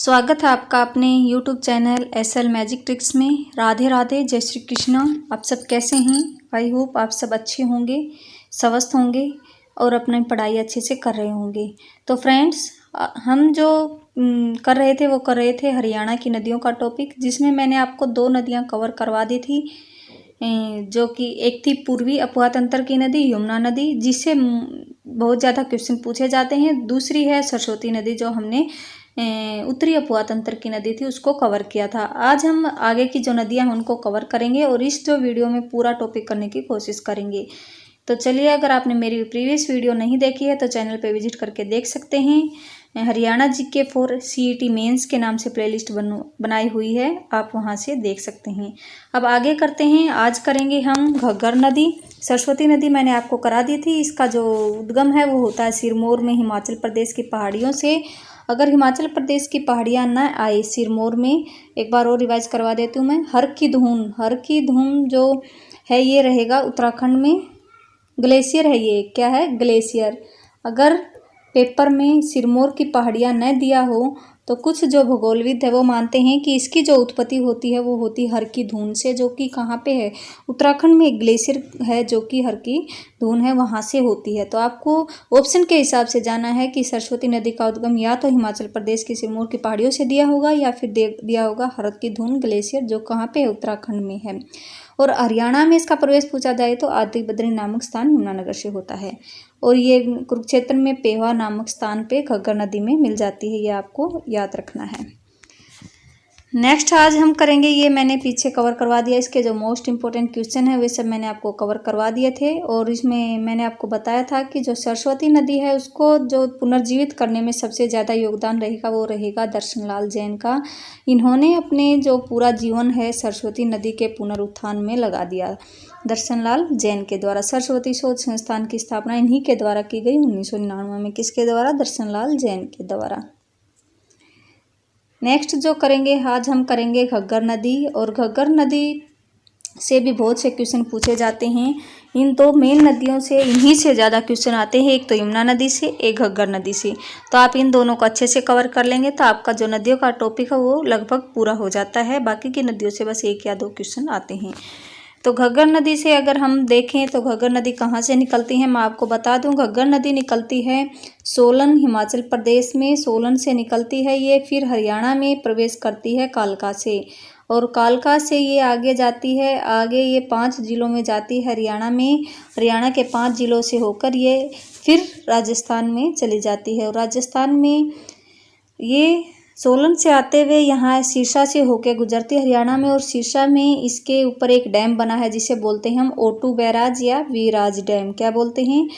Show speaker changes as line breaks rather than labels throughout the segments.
स्वागत है आपका अपने YouTube channel SL magic tricks में। राधे राधे, जय श्री कृष्ण। आप सब कैसे हैं? आई होप आप सब अच्छे होंगे, स्वस्थ होंगे और अपनी पढ़ाई अच्छे से कर रहे होंगे। तो फ्रेंड्स, हम जो कर रहे थे हरियाणा की नदियों का टॉपिक, जिसमें मैंने आपको 2 नदियां कवर करवा दी थी, जो कि एक थी पूर्वी अपुआ तंत्र की नदी यमुना नदी, जिससे बहुत ज़्यादा क्वेश्चन पूछे जाते हैं। दूसरी है सरस्वती नदी, जो हमने उत्तरी अपुआ तंत्र की नदी थी, उसको कवर किया था। आज हम आगे की जो नदियां हैं उनको कवर करेंगे और इस जो वीडियो में पूरा टॉपिक करने की कोशिश करेंगे। तो चलिए, अगर आपने मेरी प्रीवियस वीडियो नहीं देखी है तो चैनल पे विजिट करके देख सकते हैं। Haryana GK for CET mains के नाम से प्लेलिस्ट बनाई हुई है, आप वहां से देख सकते हैं। अब आगे करते हैं। आज करेंगे हम घग्गर नदी। सरस्वती नदी मैंने आपको करा दी थी। इसका जो उद्गम है वो होता है सिरमौर में, हिमाचल प्रदेश की पहाड़ियों से। अगर हिमाचल प्रदेश की पहाड़ियाँ न आए सिरमौर में, एक बार और रिवाइज करवा देती हूँ मैं। हर की धूम जो है ये रहेगा उत्तराखंड में। ग्लेशियर है, ये क्या है? ग्लेशियर। अगर पेपर में सिरमौर की पहाड़ियाँ न दिया हो तो कुछ जो भूगोलविद है वो मानते हैं कि इसकी जो उत्पत्ति होती है वो होती हर की धून से, जो कि कहाँ पे है? उत्तराखंड में एक ग्लेशियर है जो कि हर की धून है, वहाँ से होती है। तो आपको ऑप्शन के हिसाब से जाना है कि सरस्वती नदी का उद्गम या तो हिमाचल प्रदेश की सिरमौर की पहाड़ियों से दिया होगा या फिर दिया होगा हर की धून ग्लेशियर, जो कहाँ पे है? उत्तराखंड में है। और हरियाणा में इसका प्रवेश पूछा जाए तो आदि बद्री नामक स्थान यमुनानगर से होता है, और ये कुरुक्षेत्र में पेवा नामक स्थान पे घग्गर नदी में मिल जाती है। ये आपको याद रखना है। नेक्स्ट आज हम करेंगे, ये मैंने पीछे कवर करवा दिया, इसके जो मोस्ट इंपॉर्टेंट क्वेश्चन है वे सब मैंने आपको कवर करवा दिए थे। और इसमें मैंने आपको बताया था कि जो सरस्वती नदी है उसको जो पुनर्जीवित करने में सबसे ज़्यादा योगदान रहेगा वो रहेगा दर्शन लाल जैन का। इन्होंने अपने जो पूरा जीवन है सरस्वती नदी के पुनरुत्थान में लगा दिया। दर्शन लाल जैन के द्वारा सरस्वती शोध संस्थान की स्थापना इन्हीं के द्वारा की गई 1999 में। किसके द्वारा? दर्शन लाल जैन के द्वारा। नेक्स्ट जो करेंगे आज हम करेंगे घग्गर नदी। और घग्गर नदी से भी बहुत से क्वेश्चन पूछे जाते हैं। इन 2 मेन नदियों से इन्हीं से ज़्यादा क्वेश्चन आते हैं, एक तो यमुना नदी से, एक घग्गर नदी से। तो आप इन दोनों को अच्छे से कवर कर लेंगे तो आपका जो नदियों का टॉपिक है वो लगभग पूरा हो जाता है। बाकी की नदियों से बस 1 या 2 क्वेश्चन आते हैं। तो घग्गर नदी से अगर हम देखें तो घग्गर नदी कहाँ से निकलती है, मैं आपको बता दूं। घग्गर नदी निकलती है सोलन, हिमाचल प्रदेश में। सोलन से निकलती है ये, फिर हरियाणा में प्रवेश करती है कालका से, और कालका से ये आगे जाती है। आगे ये 5 जिलों में जाती है हरियाणा में। हरियाणा के 5 जिलों से होकर ये फिर राजस्थान में चली जाती है, और राजस्थान में ये सोलन से आते हुए यहाँ सिरसा से होके गुजरती है हरियाणा में। और सिरसा में इसके ऊपर एक डैम बना है जिसे बोलते हैं हम O2 बैराज या वीराज डैम। क्या बोलते हैं?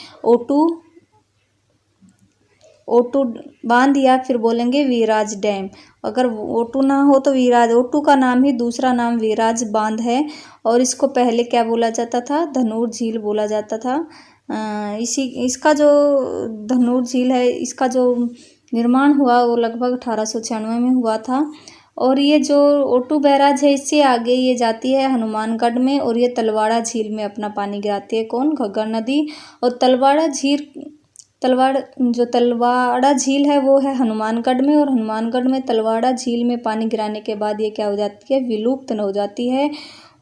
O2 बांध, या फिर बोलेंगे वीराज डैम। अगर O2 ना हो तो वीराज। O2 का नाम ही दूसरा नाम वीराज बांध है, और इसको पहले क्या बोला जाता था? धनूर झील बोला जाता था। इसका जो धनूर झील है, इसका जो निर्माण हुआ वो लगभग 1896 में हुआ था। और ये जो O2 बैराज है इससे आगे ये जाती है हनुमानगढ़ में, और ये तलवाड़ा झील में अपना पानी गिराती है। कौन? घग्गर नदी। और तलवाड़ा झील है वो है हनुमानगढ़ में, और हनुमानगढ़ में तलवाड़ा झील में पानी गिराने के बाद ये क्या हो जाती है? विलुप्त हो जाती है।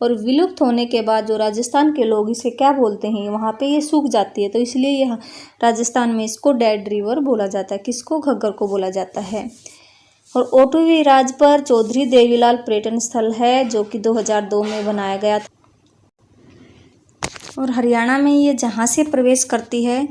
और विलुप्त होने के बाद जो राजस्थान के लोग इसे क्या बोलते हैं, वहाँ पे ये सूख जाती है, तो इसलिए यह राजस्थान में इसको डेड रिवर बोला जाता है। किसको? घग्गर को बोला जाता है। और O2 बैराज पर चौधरी देवीलाल पर्यटन स्थल है, जो कि 2002 में बनाया गया था। और हरियाणा में ये जहाँ से प्रवेश करती है,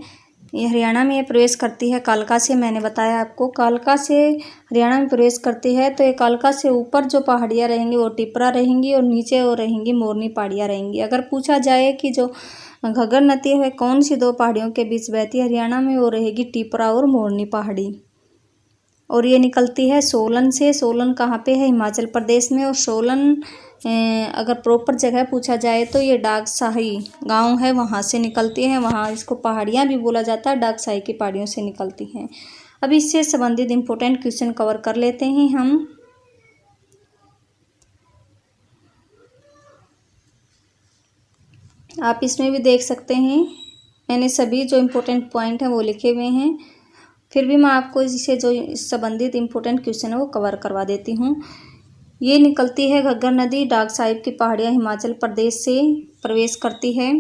ये हरियाणा में ये प्रवेश करती है कालका से। मैंने बताया आपको, कालका से हरियाणा में प्रवेश करती है। तो ये कालका से ऊपर जो पहाड़ियाँ रहेंगी वो टिपरा रहेंगी, और नीचे वो रहेंगी मोरनी पहाड़ियाँ रहेंगी। अगर पूछा जाए कि जो घग्गर नदी है कौन सी 2 पहाड़ियों के बीच बहती है हरियाणा में, वो रहेगी टिपरा और मोरनी पहाड़ी। और ये निकलती है सोलन से। सोलन कहाँ पे है? हिमाचल प्रदेश में। और सोलन अगर प्रॉपर जगह पूछा जाए तो ये डागसाही गांव है, वहाँ से निकलती है। वहाँ इसको पहाड़ियाँ भी बोला जाता है, डागसाही की पहाड़ियों से निकलती हैं। अब इससे संबंधित इम्पोर्टेंट क्वेश्चन कवर कर लेते हैं हम। आप इसमें भी देख सकते हैं, मैंने सभी जो इम्पोर्टेंट पॉइंट हैं वो लिखे हुए हैं। फिर भी मैं आपको इससे जो संबंधित इम्पोर्टेंट क्वेश्चन है वो कवर करवा देती हूँ। ये निकलती है घग्गर नदी डाक साहिब की पहाड़ियाँ हिमाचल प्रदेश से प्रवेश करती है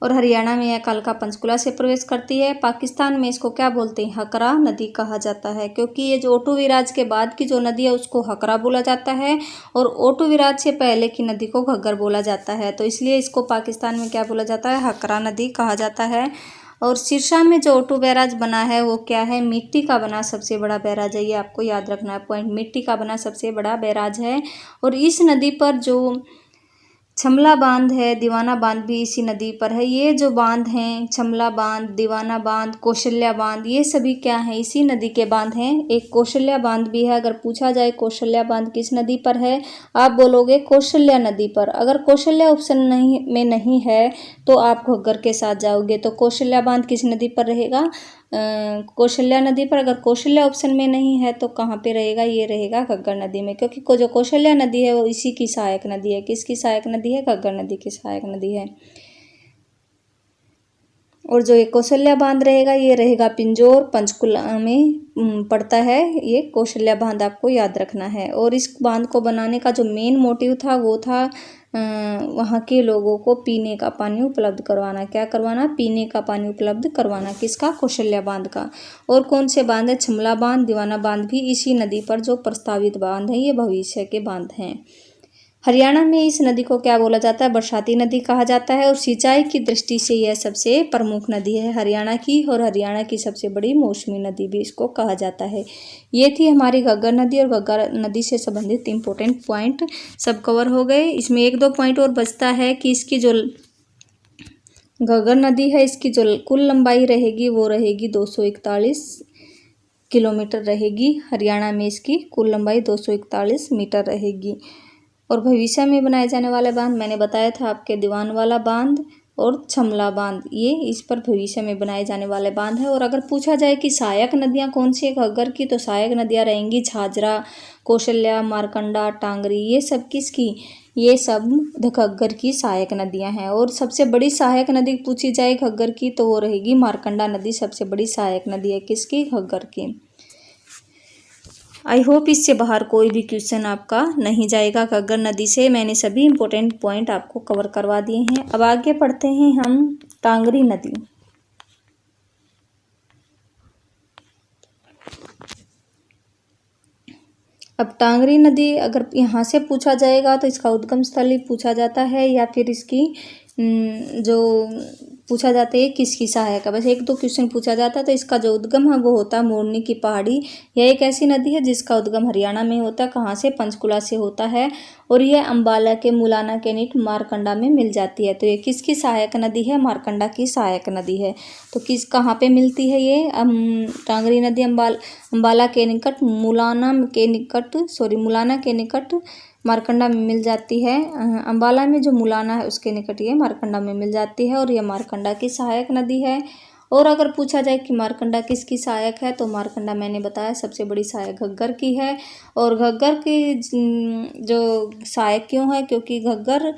और हरियाणा में यह कालका पंचकुला से प्रवेश करती है। पाकिस्तान में इसको क्या बोलते हैं, हकरा नदी कहा जाता है, क्योंकि ये जो ओटू विराज के बाद की जो नदी है उसको हकरा बोला जाता है और ओटू विराज से पहले की नदी को घग्गर बोला जाता है, तो इसलिए इसको पाकिस्तान में क्या बोला जाता है, हकरा नदी कहा जाता है। और सिरसा में जो ओटू बैराज बना है वो क्या है, मिट्टी का बना सबसे बड़ा बैराज है, ये आपको याद रखना है पॉइंट, मिट्टी का बना सबसे बड़ा बैराज है। और इस नदी पर जो छमला बांध है, दीवाना बांध भी इसी नदी पर है। ये जो बांध हैं, छमला बांध, दीवाना बांध, कौशल्या बांध, ये सभी क्या हैं, इसी नदी के बांध हैं। एक कौशल्या बांध भी है, अगर पूछा जाए कौशल्या बांध किस नदी पर है, आप बोलोगे कौशल्या नदी पर। अगर कौशल्या ऑप्शन नहीं है तो आप घग्गर के साथ जाओगे, तो कौशल्या बांध किस नदी पर रहेगा, कौशल्या नदी पर। अगर कौशल्या ऑप्शन में नहीं है तो कहाँ पे रहेगा, ये रहेगा घग्गर नदी में, क्योंकि जो कौशल्या नदी है वो इसी की सहायक नदी है। किसकी सहायक नदी है, घग्गर नदी की सहायक नदी है। और जो ये कौशल्या बांध रहेगा ये रहेगा पिंजौर पंचकुला में पड़ता है, ये कौशल्या बांध आपको याद रखना है। और इस बांध को बनाने का जो मेन मोटिव था वो था वहाँ के लोगों को पीने का पानी उपलब्ध करवाना। क्या करवाना, पीने का पानी उपलब्ध करवाना, किसका, कौशल्या बांध का। और कौन से बांध है, छमला बांध, दीवाना बांध भी इसी नदी पर जो प्रस्तावित बांध है, ये भविष्य के बांध हैं। हरियाणा में इस नदी को क्या बोला जाता है, बरसाती नदी कहा जाता है। और सिंचाई की दृष्टि से यह सबसे प्रमुख नदी है हरियाणा की, और हरियाणा की सबसे बड़ी मौसमी नदी भी इसको कहा जाता है। ये थी हमारी घग्गर नदी और घग्गर नदी से संबंधित इम्पोर्टेंट पॉइंट सब कवर हो गए। इसमें एक दो पॉइंट और बचता है कि इसकी जो घग्गर नदी है इसकी जो कुल लंबाई रहेगी वो रहेगी 241 किलोमीटर रहेगी। हरियाणा में इसकी कुल लंबाई 241 मीटर रहेगी। और भविष्य में बनाए जाने वाले बांध मैंने बताया था आपके, दीवान वाला बांध और छमला बांध, ये इस पर भविष्य में बनाए जाने वाले बांध है। और अगर पूछा जाए कि सहायक नदियां कौन सी है घग्गर की, तो सहायक नदियां रहेंगी झाझरा, कौशल्या, मारकंडा, टांगरी, ये सब किसकी, ये सब घग्गर की सहायक नदियां हैं। और सबसे बड़ी सहायक नदी पूछी जाए घग्गर की तो वो रहेगी मारकंडा नदी, सबसे बड़ी सहायक नदी है किसकी, घग्गर की। आई होप इससे बाहर कोई भी क्वेश्चन आपका नहीं जाएगा घग्गर नदी से। मैंने सभी इम्पोर्टेंट पॉइंट आपको कवर करवा दिए हैं। अब आगे पढ़ते हैं हम टांगरी नदी। अब टांगरी नदी अगर यहाँ से पूछा जाएगा तो इसका उद्गम स्थल ही पूछा जाता है, या फिर इसकी जो पूछा जाता है किसकी सहायक है, बस एक दो क्वेश्चन पूछा जाता है। तो इसका जो उद्गम है वो होता है मोरनी की पहाड़ी। यह एक ऐसी नदी है जिसका उद्गम हरियाणा में होता है, कहाँ से, पंचकुला से होता है। और यह अंबाला के मुलाना के निकट मारकंडा में मिल जाती है। तो ये किसकी सहायक नदी है, मारकंडा की सहायक नदी है। तो कहाँ पे मिलती है ये टांगरी नदी, अंबाला के निकट, मुलाना के निकट मारकंडा में मिल जाती है। अंबाला में जो मुलाना है उसके निकट ये मारकंडा में मिल जाती है और यह मारकंडा की सहायक नदी है। और अगर पूछा जाए कि मारकंडा किसकी सहायक है, तो मारकंडा मैंने बताया सबसे बड़ी सहायक घग्गर की है। और घग्गर की जो सहायक क्यों है, क्योंकि घग्गर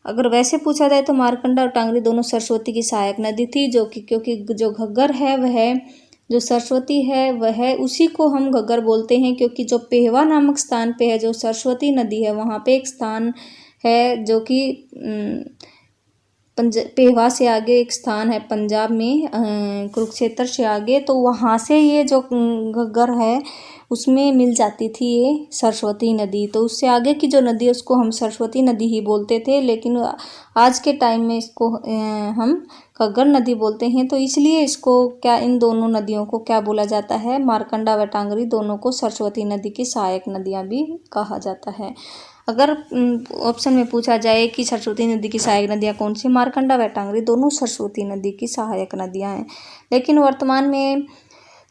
अगर वैसे पूछा जाए तो मारकंडा और टांगरी दोनों सरस्वती की सहायक नदी थी, क्योंकि जो घग्गर है वह जो सरस्वती है वह उसी को हम घग्गर बोलते हैं, क्योंकि जो पेहवा नामक स्थान पे है, जो सरस्वती नदी है, वहाँ पे एक स्थान है जो कि पेहवा से आगे एक स्थान है पंजाब में, कुरुक्षेत्र से आगे, तो वहाँ से ये जो घग्गर है उसमें मिल जाती थी ये सरस्वती नदी। तो उससे आगे की जो नदी है उसको हम सरस्वती नदी ही बोलते थे, लेकिन आज के टाइम में इसको हम घग्गर नदी बोलते हैं। तो इसलिए इसको क्या, इन दोनों नदियों को क्या बोला जाता है, मारकंडा व टांगरी दोनों को सरस्वती नदी की सहायक नदियाँ भी कहा जाता है। अगर ऑप्शन में पूछा जाए कि सरस्वती नदी की सहायक नदियाँ कौन सी, मारकंडा व टांगरी दोनों सरस्वती नदी की सहायक नदियाँ हैं। लेकिन वर्तमान में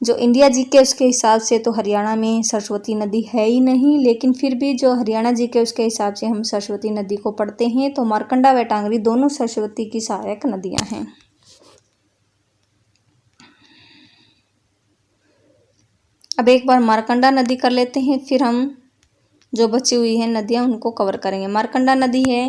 जो इंडिया जीके उसके हिसाब से तो हरियाणा में सरस्वती नदी है ही नहीं, लेकिन फिर भी जो हरियाणा जीके उसके हिसाब से हम सरस्वती नदी को पढ़ते हैं। तो मारकंडा व टांगरी दोनों सरस्वती की सहायक नदियाँ हैं। अब एक बार मारकंडा नदी कर लेते हैं, फिर हम जो बची हुई है नदियाँ उनको कवर करेंगे। मारकंडा नदी है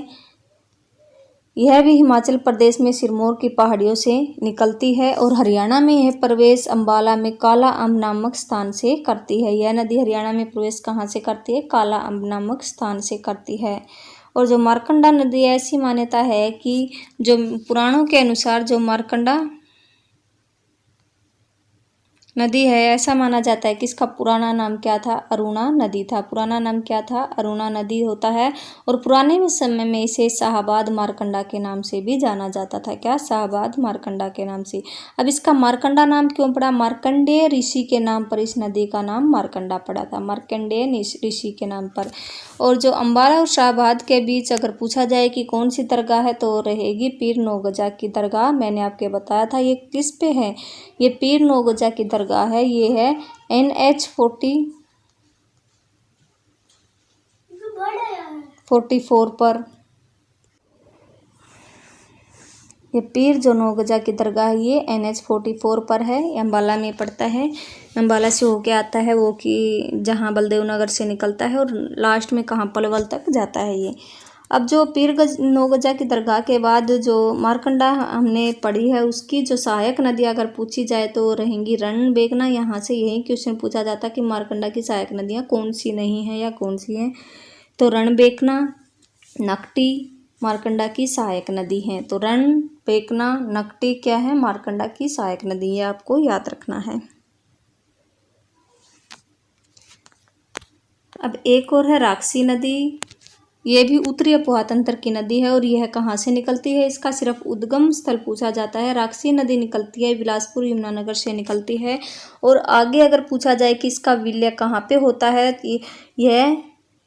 यह भी हिमाचल प्रदेश में सिरमौर की पहाड़ियों से निकलती है और हरियाणा में यह प्रवेश अंबाला में काला अम्ब नामक स्थान से करती है। यह नदी हरियाणा में प्रवेश कहाँ से करती है? काला अम्ब नामक स्थान से करती है। और जो मार्कंडा नदी है, ऐसी मान्यता है कि जो पुराणों के अनुसार जो मार्कंडा नदी है, ऐसा माना जाता है कि इसका पुराना नाम क्या था? अरुणा नदी था। पुराना नाम क्या था? अरुणा नदी होता है। और पुराने में समय में इसे शाहबाद मारकंडा के नाम से भी जाना जाता था। क्या? शाहबाद मारकंडा के नाम से। अब इसका मारकंडा नाम क्यों पड़ा? मार्कंडेय ऋषि के नाम पर इस नदी का नाम मारकंडा पड़ा था, मार्कंडेय ऋषि के नाम पर। और जो अंबाला और शाहबाद के बीच अगर पूछा जाए कि कौन सी दरगाह है, तो रहेगी पीर नौगजा की दरगाह। मैंने आपके बताया था ये किस पे है, ये पीर नौगजा की दरगाह है। ये है NH44 पर। ये पीर जो नौगजा की दरगाह है, ये NH44 पर है। ये अम्बाला में पड़ता है। अम्बाला से होके आता है वो कि जहाँ बलदेव नगर से निकलता है और लास्ट में कहाँ पलवल तक जाता है ये। अब जो नौगजा की दरगाह के बाद जो मारकंडा हमने पढ़ी है, उसकी जो सहायक नदी अगर पूछी जाए तो रहेंगी रणबेगना। यहाँ से यही क्वेश्चन पूछा जाता कि मारकंडा की सहायक नदियाँ कौन सी नहीं हैं या कौन सी हैं, तो रणबेगना, नकटी मारकंडा की सहायक नदी हैं। तो रणबेगना, नकटी क्या है? मारकंडा की सहायक नदी। ये आपको याद रखना है। अब एक और है राक्षसी नदी। ये भी उत्तरी अपोहा तंत्र की नदी है और यह कहाँ से निकलती है? इसका सिर्फ उद्गम स्थल पूछा जाता है। राक्षसी नदी निकलती है बिलासपुर यमुनानगर से निकलती है। और आगे अगर पूछा जाए कि इसका विलय कहाँ पे होता है, यह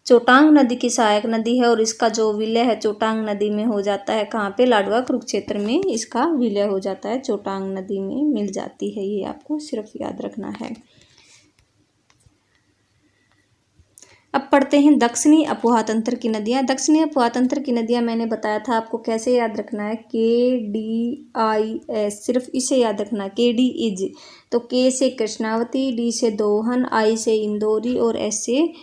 चोटांग नदी की सहायक नदी है और इसका जो विलय है चोटांग नदी में हो जाता है। कहाँ पे? लाडवा कुरुक्षेत्र में इसका विलय हो जाता है, चोटांग नदी में मिल जाती है। ये आपको सिर्फ याद रखना है। अब पढ़ते हैं दक्षिणी अपोहा तंत्र की नदियाँ। दक्षिणी अपोहा तंत्र की नदियाँ मैंने बताया था आपको कैसे याद रखना है। KDIS, सिर्फ इसे याद रखना। KD इज, तो K से कृष्णावती, D से दोहन, I से इंदौरी और S से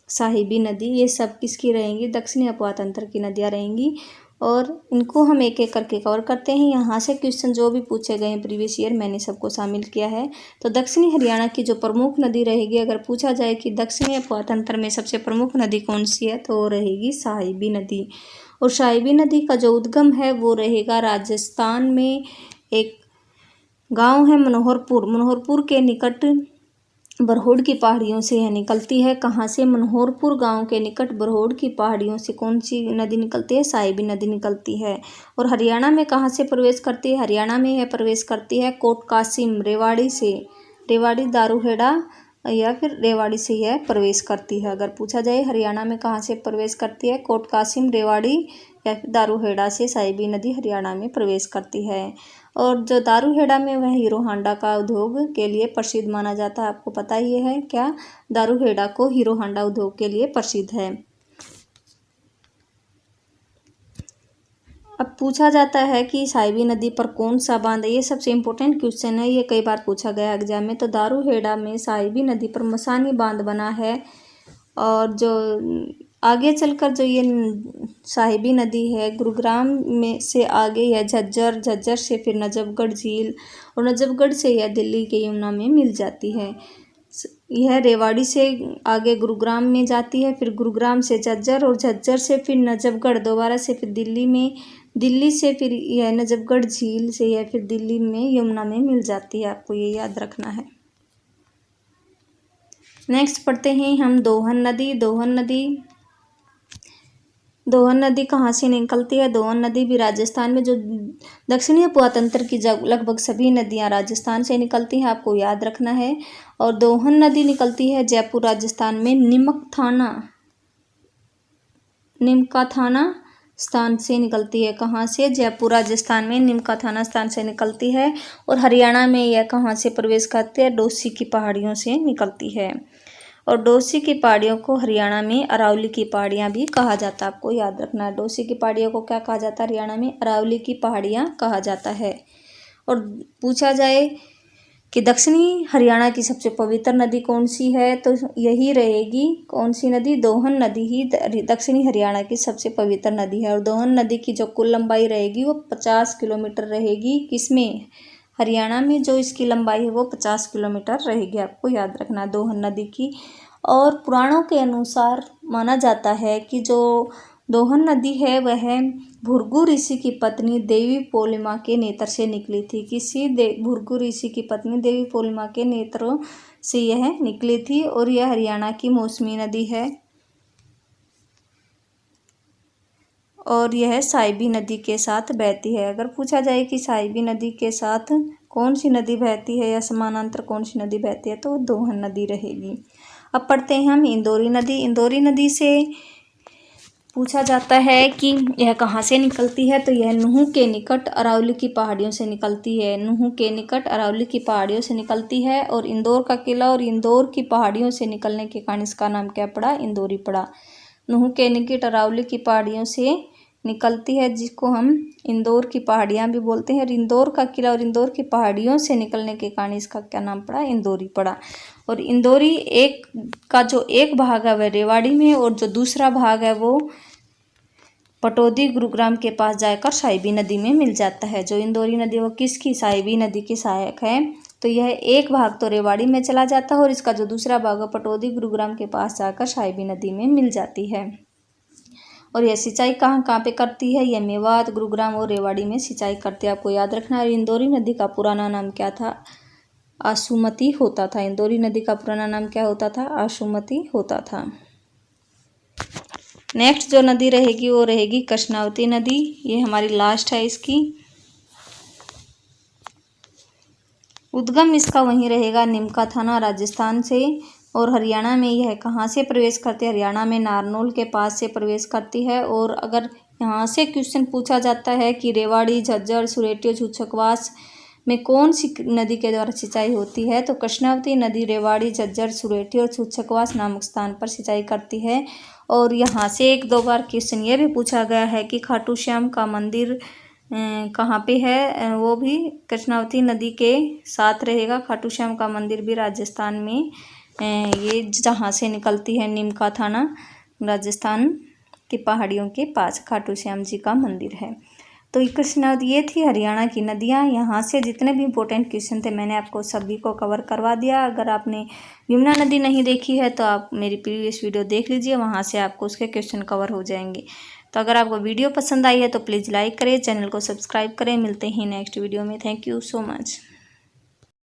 साहिबी नदी। ये सब किसकी रहेंगी? दक्षिणी अपोहा तंत्र की नदियाँ रहेंगी। और इनको हम एक एक करके कवर करते हैं। यहाँ से क्वेश्चन जो भी पूछे गए हैं प्रीवियस ईयर, मैंने सबको शामिल किया है। तो दक्षिणी हरियाणा की जो प्रमुख नदी रहेगी, अगर पूछा जाए कि दक्षिणी अपोहा तंत्र में सबसे प्रमुख नदी कौन सी है, तो रहेगी साहिबी नदी। और साहिबी नदी का जो उद्गम है वो रहेगा राजस्थान में। एक गाँव है मनोहरपुर, मनोहरपुर के निकट बरहोड़ की पहाड़ियों से यह निकलती है। कहाँ से? मनोहरपुर गांव के निकट बरहोड़ की पहाड़ियों से कौन सी नदी निकलती है? साहिबी नदी निकलती है। और हरियाणा में कहाँ से प्रवेश करती है? हरियाणा में यह प्रवेश करती है कोट कासिम, रेवाड़ी से। रेवाड़ी, दारूहेड़ा या फिर रेवाड़ी से यह प्रवेश करती है। अगर पूछा जाए हरियाणा में कहाँ से प्रवेश करती है, कोट कासिम, रेवाड़ी या फिर दारूहेड़ा से साहिबी नदी हरियाणा में प्रवेश करती है। और जो दारूहेड़ा में वह हीरो हांडा का उद्योग के लिए प्रसिद्ध माना जाता है। आपको पता ही है क्या? दारूहेड़ा को हीरो हांडा उद्योग के लिए प्रसिद्ध है। अब पूछा जाता है कि साहिबी नदी पर कौन सा बांध है। ये सबसे इम्पोर्टेंट क्वेश्चन है, ये कई बार पूछा गया एग्जाम में। तो दारूहेड़ा में साहिबी नदी पर मसानी बांध बना है। और जो आगे चलकर जो ये साहिबी नदी है, गुरुग्राम में से आगे यह झज्जर, झज्जर से फिर नजफगढ़ झील और नजफगढ़ से यह दिल्ली के यमुना में मिल जाती है। यह रेवाड़ी से आगे गुरुग्राम में जाती है, फिर गुरुग्राम से झज्जर और झज्जर से फिर नजफगढ़, दोबारा से फिर दिल्ली में, दिल्ली से फिर यह नजफगढ़ झील से यह फिर दिल्ली में यमुना में मिल जाती है। आपको ये याद रखना है। नेक्स्ट पढ़ते हैं हम दोहन नदी। दोहन नदी कहाँ से निकलती है? दोहन नदी भी राजस्थान में, जो दक्षिणी अपोहा तंत्र की लगभग सभी नदियाँ राजस्थान से निकलती हैं, आपको याद रखना है। और दोहन नदी निकलती है जयपुर राजस्थान में निमकाथाना स्थान से निकलती है। कहाँ से? जयपुर राजस्थान में निमकाथाना स्थान से निकलती है। और हरियाणा में यह कहाँ से प्रवेश करती है? डोसी की पहाड़ियों से निकलती है। और डोसी की पहाड़ियों को हरियाणा में अरावली की पहाड़ियाँ भी कहा जाता है। आपको याद रखना है, डोसी की पहाड़ियों को क्या कहा जाता है? हरियाणा में अरावली की पहाड़ियाँ कहा जाता है। और पूछा जाए कि दक्षिणी हरियाणा की सबसे पवित्र नदी कौन सी है, तो यही रहेगी कौन सी नदी, दोहन नदी ही दक्षिणी हरियाणा की सबसे पवित्र नदी है। और दोहन नदी की जो कुल लंबाई रहेगी वो 50 किलोमीटर रहेगी। किसमें, हरियाणा में जो इसकी लंबाई है वो 50 किलोमीटर रहेगी, आपको याद रखना दोहन नदी की। और पुराणों के अनुसार माना जाता है कि जो दोहन नदी है वह भृगु ऋषि की पत्नी देवी पोलिमा के नेत्र से निकली थी। भृगु ऋषि की पत्नी देवी पोलिमा के नेत्रों से यह निकली थी। और यह हरियाणा की मौसमी नदी है और यह साहिबी नदी के साथ बहती है। अगर पूछा जाए कि साहिबी नदी के साथ कौन सी नदी बहती है या समानांतर कौन सी नदी बहती है, तो दोहन नदी रहेगी। अब पढ़ते हैं हम इंदौरी नदी। इंदौरी नदी से पूछा जाता है कि यह कहाँ से निकलती है, तो यह नूह के निकट अरावली की पहाड़ियों से निकलती है। नूह के निकट अरावली की पहाड़ियों से निकलती है और इंदौर का किला और इंदौर की पहाड़ियों से निकलने के कारण इसका नाम क्या पड़ा, इंदौरी पड़ा। नूह के निकट अरावली की पहाड़ियों से निकलती है, जिसको हम इंदौर की पहाड़ियाँ भी बोलते हैं। और इंदौर का किला और इंदौर की पहाड़ियों से निकलने के कारण इसका क्या नाम पड़ा, इंदौरी पड़ा। और इंदौरी जो एक भाग है वह रेवाड़ी में और जो दूसरा भाग है वो पटौदी गुरुग्राम के पास जाकर साहिबी नदी में मिल जाता है। जो इंदौरी नदी वो किसकी, साहिबी नदी की सहायक है। तो यह एक भाग तो रेवाड़ी में चला जाता है और इसका जो दूसरा भाग है पटौदी गुरुग्राम के पास जाकर साहिबी नदी में मिल जाती है। और यह सिंचाई कहाँ कहाँ पे करती है, यह मेवात, गुरुग्राम और रेवाड़ी में सिंचाई करती है, आपको याद रखना है। इंदौरी नदी का पुराना नाम क्या था, आशुमती होता था। इंदौरी नदी का पुराना नाम क्या होता था, आशुमती होता था। नेक्स्ट जो नदी रहेगी वो रहेगी कृष्णावती नदी। ये हमारी लास्ट है इसकी। उद्गम इसका वहीं रहेगा निमका थाना राजस्थान से। और हरियाणा में यह कहाँ से प्रवेश करती है, हरियाणा में नारनौल के पास से प्रवेश करती है। और अगर यहाँ से क्वेश्चन पूछा जाता है कि रेवाड़ी, झज्जर, सुरेटियो, छूछकवास में कौन सी नदी के द्वारा सिंचाई होती है, तो कृष्णावती नदी रेवाड़ी, झज्जर, सुरेटियो और छूछकवास नामक स्थान पर सिंचाई करती है। और यहाँ से एक दो बार क्वेश्चन ये भी पूछा गया है कि खाटू श्याम का मंदिर कहाँ पे है, वो भी कृष्णावती नदी के साथ रहेगा। खाटू श्याम का मंदिर भी राजस्थान में, ये जहाँ से निकलती है निमका थाना, राजस्थान की पहाड़ियों के पास खाटू श्याम जी का मंदिर है। तो ये थी हरियाणा की नदियाँ। यहाँ से जितने भी इंपॉर्टेंट क्वेश्चन थे मैंने आपको सभी को कवर करवा दिया। अगर आपने यमुना नदी नहीं देखी है तो आप मेरी प्रीवियस वीडियो देख लीजिए, वहाँ से आपको उसके क्वेश्चन कवर हो जाएंगे। तो अगर आपको वीडियो पसंद आई है तो प्लीज़ लाइक करें, चैनल को सब्सक्राइब करें। मिलते हैं नेक्स्ट वीडियो में। Thank you so much.